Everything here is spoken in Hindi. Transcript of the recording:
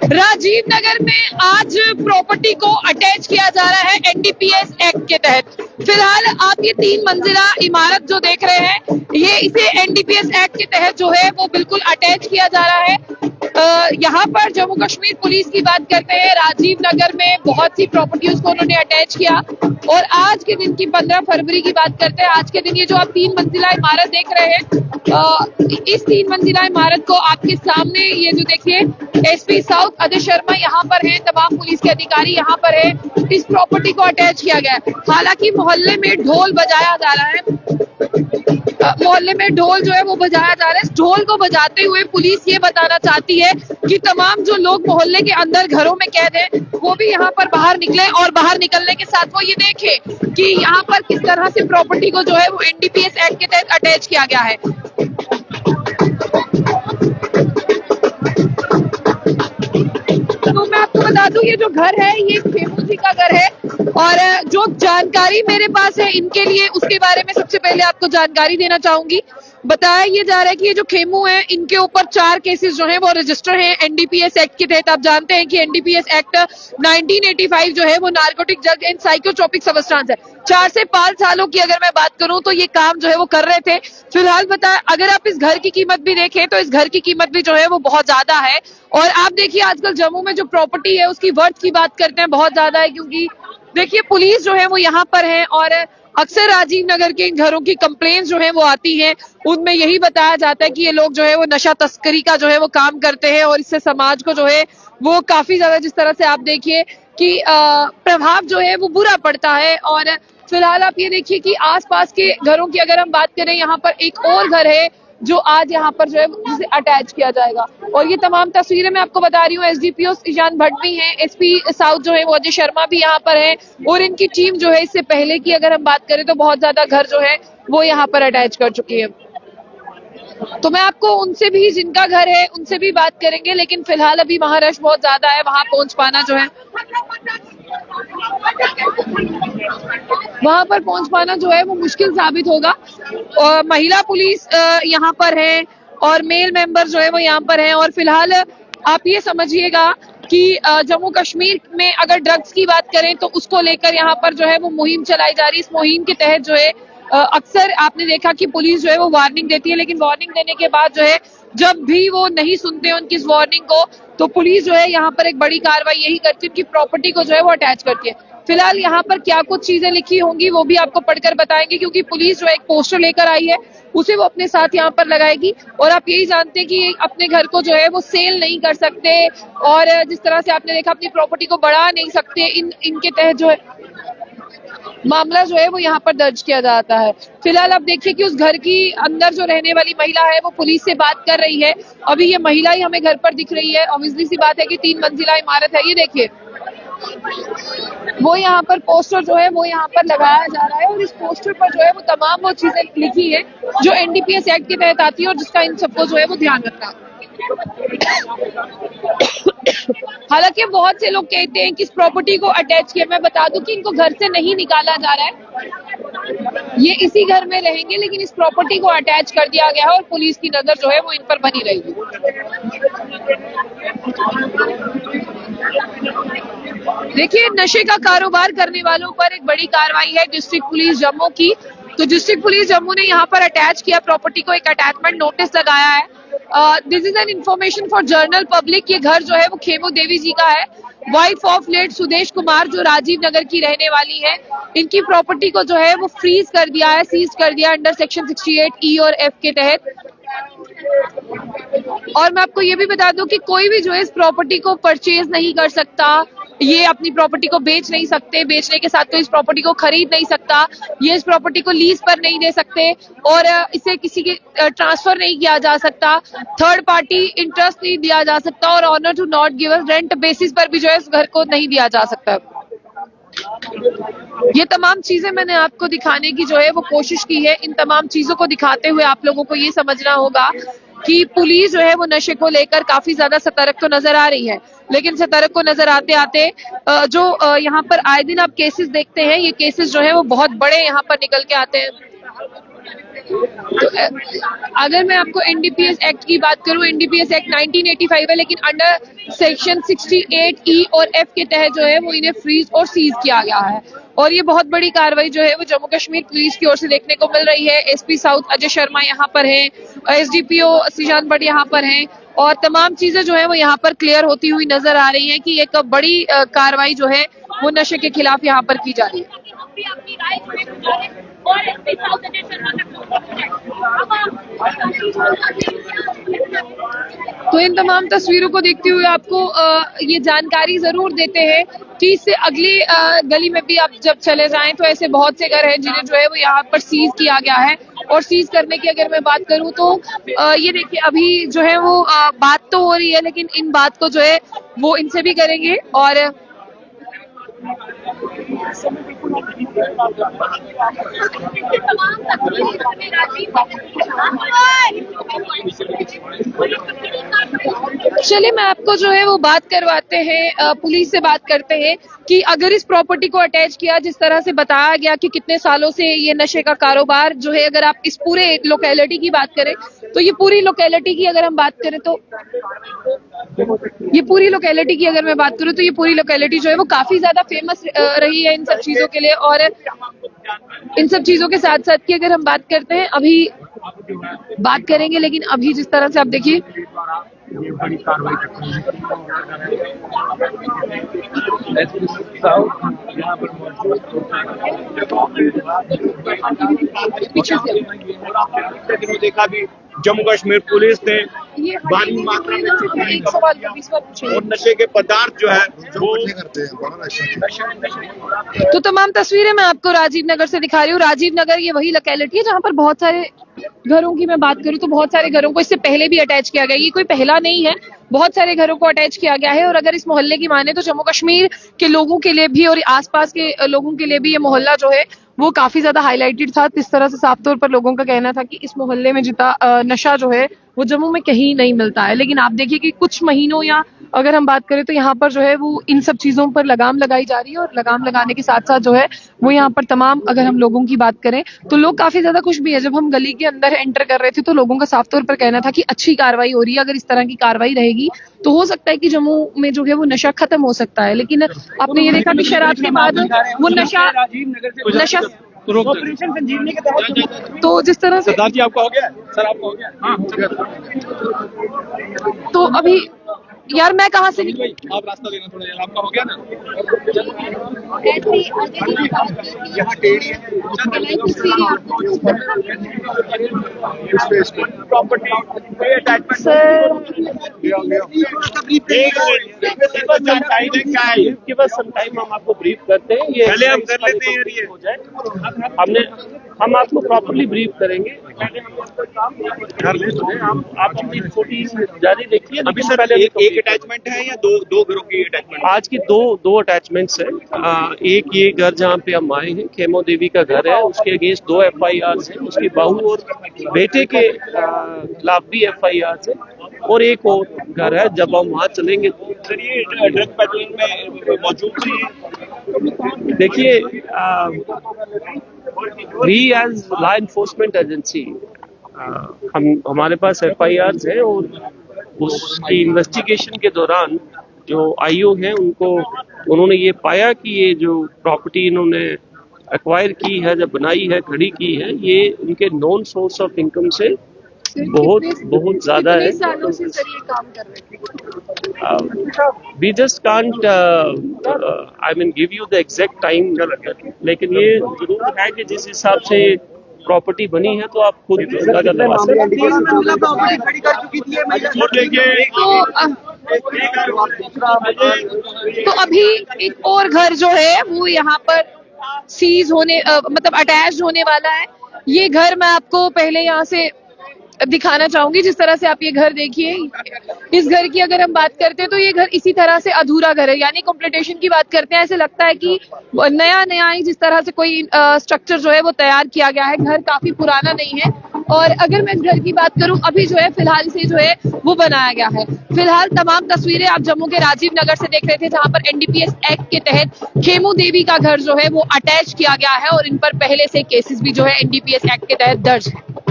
राजीव नगर में आज प्रॉपर्टी को अटैच किया जा रहा है एनडीपीएस एक्ट के तहत। फिलहाल आप ये 3 मंजिला इमारत जो देख रहे हैं, ये इसे एनडीपीएस एक्ट के तहत जो है वो बिल्कुल अटैच किया जा रहा है। यहाँ पर जम्मू कश्मीर पुलिस की बात करते हैं, राजीव नगर में बहुत सी प्रॉपर्टीज को उन्होंने अटैच किया। और आज के दिन की 15 फरवरी की बात करते हैं, आज के दिन ये जो आप 3 मंजिला इमारत देख रहे हैं, इस 3 मंजिला इमारत को आपके सामने ये जो देखिए एसपी साउथ अजय शर्मा यहाँ पर है, तमाम पुलिस के अधिकारी यहाँ पर है, इस प्रॉपर्टी को अटैच किया गया है। हालांकि मोहल्ले में ढोल बजाया जा रहा है, मोहल्ले में ढोल जो है वो बजाया जा रहा है। इस ढोल को बजाते हुए पुलिस ये बताना चाहती है कि तमाम जो लोग मोहल्ले के अंदर घरों में कैद हैं वो भी यहाँ पर बाहर निकले, और बाहर निकलने के साथ वो ये देखें कि यहाँ पर किस तरह से प्रॉपर्टी को जो है वो एनडीपीएस एक्ट के तहत अटैच किया गया है। तो मैं आपको बता दूं, ये जो घर है ये खेमू जी का घर है, और जो जानकारी मेरे पास है इनके लिए उसके बारे में सबसे पहले आपको जानकारी देना चाहूंगी। बताया ये जा रहा है कि ये जो खेमू है इनके ऊपर 4 केसेस जो है वो रजिस्टर हैं एनडीपीएस एक्ट के तहत। आप जानते हैं कि एनडीपीएस एक्ट 1985 जो है वो narcotic drug and psychotropic substance है। 4 से 5 सालों की अगर मैं बात करूं तो ये काम जो है वो कर रहे थे। फिलहाल बताया, अगर आप इस घर की कीमत भी देखें तो इस घर की कीमत भी जो है वो बहुत ज्यादा है। और आप देखिए आजकल जम्मू में जो प्रॉपर्टी है उसकी वर्थ की बात करते हैं बहुत ज्यादा है, क्योंकि देखिए पुलिस जो है वो यहाँ पर है, और अक्सर राजीव नगर के इन घरों की कंप्लेंट्स जो है वो आती हैं, उनमें यही बताया जाता है कि ये लोग जो है वो नशा तस्करी का जो है वो काम करते हैं, और इससे समाज को जो है वो काफी ज्यादा, जिस तरह से आप देखिए कि प्रभाव जो है वो बुरा पड़ता है। और फिलहाल आप ये देखिए कि आसपास के घरों की अगर हम बात करें, यहाँ पर एक और घर है जो आज यहाँ पर जो है जिसे अटैच किया जाएगा। और ये तमाम तस्वीरें मैं आपको बता रही हूँ, एसडीपीओ ईशान भट्ट भी हैं, एसपी साउथ जो है वो अजय शर्मा भी यहाँ पर है, और इनकी टीम जो है इससे पहले की अगर हम बात करें तो बहुत ज्यादा घर जो है वो यहाँ पर अटैच कर चुकी है। तो मैं आपको उनसे भी, जिनका घर है उनसे भी बात करेंगे, लेकिन फिलहाल अभी वहां रश बहुत ज्यादा है, वहां पहुंच पाना जो है, वहां पर पहुंच पाना जो है वो मुश्किल साबित होगा। और महिला पुलिस यहाँ पर है और मेल मेंबर जो है वो यहाँ पर है। और फिलहाल आप ये समझिएगा कि जम्मू कश्मीर में अगर ड्रग्स की बात करें तो उसको लेकर यहाँ पर जो है वो मुहिम चलाई जा रही है। इस मुहिम के तहत जो है अक्सर आपने देखा कि पुलिस जो है वो वार्निंग देती है, लेकिन वार्निंग देने के बाद जो है जब भी वो नहीं सुनते उनकी इस वार्निंग को, तो पुलिस जो है यहाँ पर एक बड़ी कार्रवाई यही करती है कि प्रॉपर्टी को जो है वो अटैच करती है। फिलहाल यहाँ पर क्या कुछ चीजें लिखी होंगी वो भी आपको पढ़कर बताएंगे, क्योंकि पुलिस जो एक पोस्टर लेकर आई है उसे वो अपने साथ यहाँ पर लगाएगी। और आप यही जानते हैं कि अपने घर को जो है वो सेल नहीं कर सकते, और जिस तरह से आपने देखा अपनी प्रॉपर्टी को बढ़ा नहीं सकते, इनके तहत जो है मामला जो है वो यहाँ पर दर्ज किया जाता है। फिलहाल आप देखिए कि उस घर की अंदर जो रहने वाली महिला है वो पुलिस से बात कर रही है। अभी ये महिला ही हमें घर पर दिख रही है। ऑब्वियसली सी बात है कि 3 मंजिला इमारत है। ये देखिए वो यहाँ पर पोस्टर जो है वो यहाँ पर लगाया जा रहा है, और इस पोस्टर पर जो है वो तमाम वो चीजें लिखी है जो एनडीपीएस एक्ट के तहत आती है, और जिसका इन सबको जो है वो ध्यान रखना है। हालांकि बहुत से लोग कहते हैं कि इस प्रॉपर्टी को अटैच किया, मैं बता दूं कि इनको घर से नहीं निकाला जा रहा है, ये इसी घर में रहेंगे, लेकिन इस प्रॉपर्टी को अटैच कर दिया गया है और पुलिस की नजर जो है वो इन पर बनी रहेगी। देखिए नशे का कारोबार करने वालों पर एक बड़ी कार्रवाई है डिस्ट्रिक्ट पुलिस जम्मू की। तो डिस्ट्रिक्ट पुलिस जम्मू ने यहाँ पर अटैच किया प्रॉपर्टी को, एक अटैचमेंट नोटिस लगाया है। This is an information for general public. ये घर जो है वो खेमू देवी जी का है, wife of late Sudesh Kumar, जो राजीव नगर की रहने वाली है। इनकी प्रॉपर्टी को जो है वो फ्रीज कर दिया है, सीज कर दिया अंडर सेक्शन 68E और F के तहत। और मैं आपको ये भी बता दूं कि कोई भी जो है इस प्रॉपर्टी को परचेज नहीं कर सकता, ये अपनी प्रॉपर्टी को बेच नहीं सकते, बेचने के साथ कोई इस प्रॉपर्टी को खरीद नहीं सकता, ये इस प्रॉपर्टी को लीज पर नहीं दे सकते, और इसे किसी के ट्रांसफर नहीं किया जा सकता, थर्ड पार्टी इंटरेस्ट नहीं दिया जा सकता, और owner to not give rent basis पर भी जो है इस घर को नहीं दिया जा सकता। ये तमाम चीजें मैंने आपको दिखाने की जो है वो कोशिश की है। इन तमाम चीजों को दिखाते हुए आप लोगों को ये समझना होगा कि पुलिस जो है वो नशे को लेकर काफी ज्यादा सतर्क तो नजर आ रही है, लेकिन सतर्क को नजर आते आते जो यहाँ पर आए दिन आप केसेस देखते हैं, ये केसेस जो है वो बहुत बड़े यहाँ पर निकल के आते हैं। तो अगर मैं आपको एनडीपीएस एक्ट की बात करूं, एनडीपीएस एक्ट 1985 है, लेकिन अंडर सेक्शन 68E और F के तहत जो है वो इन्हें फ्रीज और सीज किया गया है। और ये बहुत बड़ी कार्रवाई जो है वो जम्मू कश्मीर पुलिस की ओर से देखने को मिल रही है। एसपी साउथ अजय शर्मा यहाँ पर हैं, एसडीपीओ सिजान भट्ट यहाँ पर हैं, और तमाम चीजें जो है वो यहाँ पर क्लियर होती हुई नजर आ रही है कि एक बड़ी कार्रवाई जो है वो नशे के खिलाफ यहाँ पर की जा रही है। तो इन तमाम तस्वीरों को देखते हुए आपको ये जानकारी जरूर देते हैं कि इससे अगली गली में भी आप जब चले जाएं तो ऐसे बहुत से घर हैं जिन्हें जो है वो यहाँ पर सीज किया गया है। और सीज करने की अगर मैं बात करूं तो ये देखिए अभी जो है वो बात तो हो रही है, लेकिन इन बात को जो है वो इनसे भी करेंगे। और चलिए मैं आपको जो है वो बात करवाते हैं, पुलिस से बात करते हैं कि अगर इस प्रॉपर्टी को अटैच किया, जिस तरह से बताया गया कि कितने सालों से ये नशे का कारोबार जो है, अगर आप इस पूरे लोकेलिटी की बात करें तो ये पूरी लोकेलिटी की अगर हम बात करें तो ये पूरी लोकेलिटी की अगर मैं बात करूं तो ये पूरी लोकेलिटी जो है वो काफी ज्यादा फेमस रही है इन सब चीजों के लिए। और इन सब चीजों के साथ साथ की अगर हम बात करते हैं, अभी बात करेंगे, लेकिन अभी जिस तरह से आप देखिए बड़ी कार्रवाई पीछे से देखा भी जम्मू कश्मीर पुलिस ने भारी मात्रा में एक सवाल पूछे और नशे के पदार्थ जो है वो तो तमाम तस्वीरें मैं आपको राजीव नगर से दिखा रही हूँ। राजीव नगर ये वही लोकेलिटी है जहाँ पर बहुत सारे घरों की मैं बात करूँ तो बहुत सारे घरों को इससे पहले भी अटैच किया गया। ये कोई पहला नहीं है, बहुत सारे घरों को अटैच किया गया है। और अगर इस मोहल्ले की माने तो जम्मू कश्मीर के लोगों के लिए भी और आसपास के लोगों के लिए भी ये मोहल्ला जो है वो काफी ज्यादा हाईलाइटेड था। इस तरह से साफ तौर पर लोगों का कहना था कि इस मोहल्ले में जितना नशा जो है वो जम्मू में कहीं नहीं मिलता है। लेकिन आप देखिए कि कुछ महीनों या अगर हम बात करें तो यहाँ पर जो है वो इन सब चीजों पर लगाम लगाई जा रही है। और लगाम लगाने के साथ साथ जो है वो यहाँ पर तमाम अगर हम लोगों की बात करें तो लोग काफी ज्यादा खुश भी है। जब हम गली के अंदर एंटर कर रहे थे तो लोगों का साफ तौर पर कहना था कि अच्छी कार्रवाई हो रही है, अगर इस तरह की कार्रवाई रहेगी तो हो सकता है कि जम्मू में जो है वो नशा खत्म हो सकता है। लेकिन आपने ये देखा कि शराब के बाद वो नशा ऑपरेशन संजीवनी के तहत तो जिस तरह से सरदार जी आपका हो गया सर, आपका हो गया तो अभी यार मैं कहाँ से आप रास्ता देना थोड़ा यार, आपका हो गया ना यहाँ टेढ़ी है प्रॉपर्टी के बाद सम टाइम हम आपको ब्रीफ करते हैं। ये पहले हम कर लेते हैं ये हो जाए, हम आपको प्रॉपर्ली ब्रीफ करेंगे। आप अपनी छोटी जारी देखिए। अभी सर एक अटैचमेंट है या दो घरों की अटैचमेंट? आज की दो अटैचमेंट्स है। एक ये घर जहाँ पे हम आए हैं, खेमो देवी का घर है, उसके अगेंस्ट 2 FIRs है। उसकी बहू और बेटे के खिलाफ भी FIRs है। और एक और घर है, जब हम वहाँ चलेंगे सर ये ड्रग पेडलिंग में मौजूद थी। देखिए, we as law enforcement agency हमारे पास FIRs है और उसकी इन्वेस्टिगेशन के दौरान जो IO हैं उन्होंने ये पाया कि ये जो प्रॉपर्टी इन्होंने एक्वायर की है, जब बनाई है, खड़ी की है, ये उनके नॉन सोर्स ऑफ इनकम से बहुत ज्यादा है। We just can't I mean give you the exact time, लेकिन ये जरूर है कि जिस हिसाब से प्रॉपर्टी बनी है तो आप खुद अंदाजा लगा सकते तो अभी एक और घर जो है वो यहाँ पर सीज होने मतलब अटैच होने वाला है। ये घर मैं आपको पहले यहाँ से दिखाना चाहूंगी। जिस तरह से आप ये घर देखिए, इस घर की अगर हम बात करते हैं तो ये घर इसी तरह से अधूरा घर है, यानी कंप्लीटेशन की बात करते हैं ऐसे लगता है कि नया नया ही जिस तरह से कोई स्ट्रक्चर जो है वो तैयार किया गया है। घर काफी पुराना नहीं है। और अगर मैं इस घर की बात करूं, अभी जो है फिलहाल से जो है वो बनाया गया है। फिलहाल तमाम तस्वीरें आप जम्मू के राजीव नगर से देख रहे थे, जहां पर एनडीपीएस एक्ट के तहत खेमू देवी का घर जो है वो अटैच किया गया है और इन पर पहले से केसेस भी जो है एनडीपीएस एक्ट के तहत दर्ज है।